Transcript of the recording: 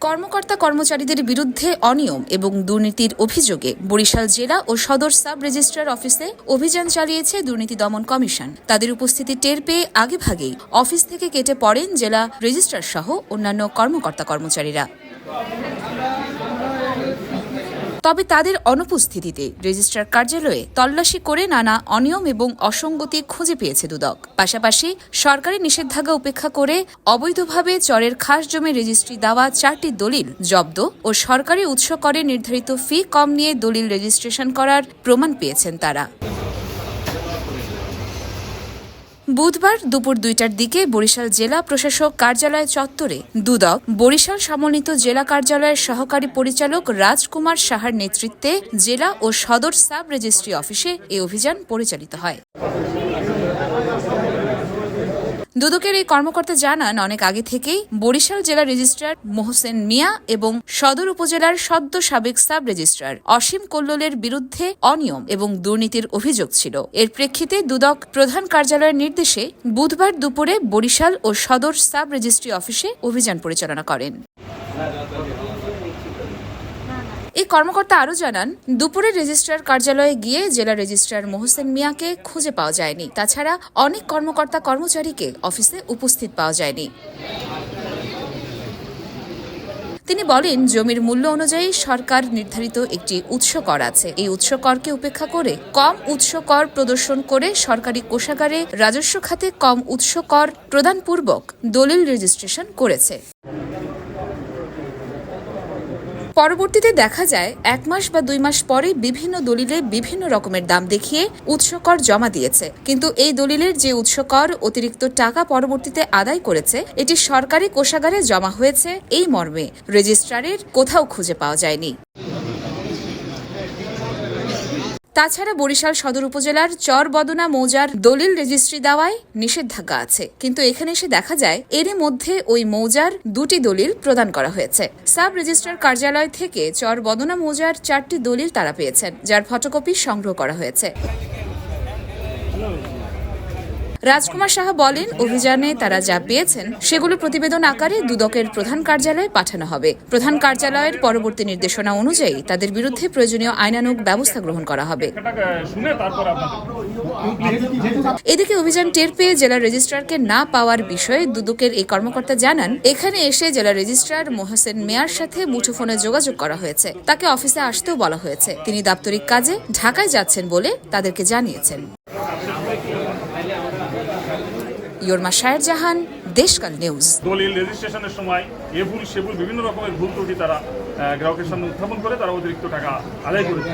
কর্মকর্তা কর্মচারীদের বিরুদ্ধে অনিয়ম এবং দুর্নীতির অভিযোগে বরিশাল জেলা ও সদর সাব রেজিস্ট্রার অফিসে অভিযান চালিয়েছে দুর্নীতি দমন কমিশন। তাদের উপস্থিতি টের পেয়ে আগেভাগেই অফিস থেকে কেটে পড়েন জেলা রেজিস্ট্রার সহ অন্যান্য কর্মকর্তা কর্মচারীরা। তবে তাদের অনুপস্থিতিতে রেজিস্ট্রার কার্যালয়ে তল্লাশি করে নানা অনিয়ম এবং অসঙ্গতি খুঁজে পেয়েছে দুদক। পাশাপাশি সরকারি নিষেধাজ্ঞা উপেক্ষা করে অবৈধভাবে চরের খাস জমি রেজিস্ট্রি দেওয়া 4টি দলিল জব্দ ও সরকারি উৎস করে নির্ধারিত ফি কম নিয়ে দলিল রেজিস্ট্রেশন করার প্রমাণ পেয়েছেন তারা। বুধবার দুপুর 2টার দিকে বরিশাল জেলা প্রশাসক কার্যালয় চত্বরে দুদক বরিশাল সমন্বিত জেলা কার্যালয়ের সহকারী পরিচালক রাজকুমার সাহার নেতৃত্বে জেলা ও সদর সাব রেজিস্ট্রি অফিসে এই অভিযান পরিচালিত হয়। দুদকের এই কর্মকর্তা জানান, অনেক আগে থেকেই বরিশাল জেলা রেজিস্ট্রার মোহসেন মিয়া এবং সদর উপজেলার সদ্য সাবেক সাব রেজিস্ট্রার অসীম কল্লোলের বিরুদ্ধে অনিয়ম এবং দুর্নীতির অভিযোগ ছিল। এর প্রেক্ষিতে দুদক প্রধান কার্যালয়ের নির্দেশে বুধবার দুপুরে বরিশাল ও সদর সাব রেজিস্ট্রি অফিসে অভিযান পরিচালনা করেন। এই কর্মকর্তা আরও জানান, দুপুরে রেজিস্ট্রার কার্যালয়ে গিয়ে জেলা রেজিস্ট্রার মোহসেন মিয়াকে খুঁজে পাওয়া যায়নি। তাছাড়া অনেক কর্মকর্তা কর্মচারীকে অফিসে উপস্থিত পাওয়া যায়নি। তিনি বলেন, জমির মূল্য অনুযায়ী সরকার নির্ধারিত একটি উৎস কর আছে। এই উৎস করকে উপেক্ষা করে কম উৎস কর প্রদর্শন করে সরকারি কোষাগারে রাজস্ব খাতে কম উৎস কর প্রদানপূর্বক দলিল রেজিস্ট্রেশন করেছে। পরবর্তীতে দেখা যায় 1 মাস বা 2 মাস পরে বিভিন্ন দলিলে বিভিন্ন রকমের দাম দেখিয়ে উৎস কর জমা দিয়েছে। কিন্তু এই দলিলের যে উৎস কর অতিরিক্ত টাকা পরবর্তীতে আদায় করেছে, এটি সরকারি কোষাগারে জমা হয়েছে এই মর্মে রেজিস্ট্রারের কোথাও খুঁজে পাওয়া যায়নি। তাছাড়া বরিশাল সদর উপজেলার চরবদনা মৌজার দলিল রেজিস্ট্রি দেওয়ায় নিষেধাজ্ঞা আছে, কিন্তু এখানে এসে দেখা যায় এরই মধ্যে ওই মৌজার 2টি দলিল প্রদান করা হয়েছে। সাব রেজিস্ট্রার কার্যালয় থেকে চরবদনা মৌজার 4টি দলিল তারা পেয়েছেন, যার ফটোকপি সংগ্রহ করা হয়েছে। রাজকুমার সাহা বলেন, অভিযানে তারা যা পেয়েছেন সেগুলো প্রতিবেদন আকারে দুদকের প্রধান কার্যালয়ে পাঠানো হবে। প্রধান কার্যালয়ের পরবর্তী নির্দেশনা অনুযায়ী তাদের বিরুদ্ধে প্রয়োজনীয় আইনানুগ ব্যবস্থা গ্রহণ করা হবে। এদিকে অভিযান টের পেয়ে জেলা রেজিস্ট্রারকে না পাওয়ার বিষয়ে দুদকের এই কর্মকর্তা জানান, এখানে এসে জেলা রেজিস্ট্রার মোহসেন মিয়ার সাথে মুঠোফোনে যোগাযোগ করা হয়েছে। তাকে অফিসে আসতেও বলা হয়েছে। তিনি দাপ্তরিক কাজে ঢাকায় যাচ্ছেন বলে তাদেরকে জানিয়েছেন। ইয়র্মা শায়ের জাহান, দেশকাল নিউজ। দলিল রেজিস্ট্রেশনের সময় এভুল সেভুল বিভিন্ন রকমের ভুল ত্রুটি তারা গ্রাহকের সামনে উত্থাপন করে তারা অতিরিক্ত টাকা আদায় করেছে।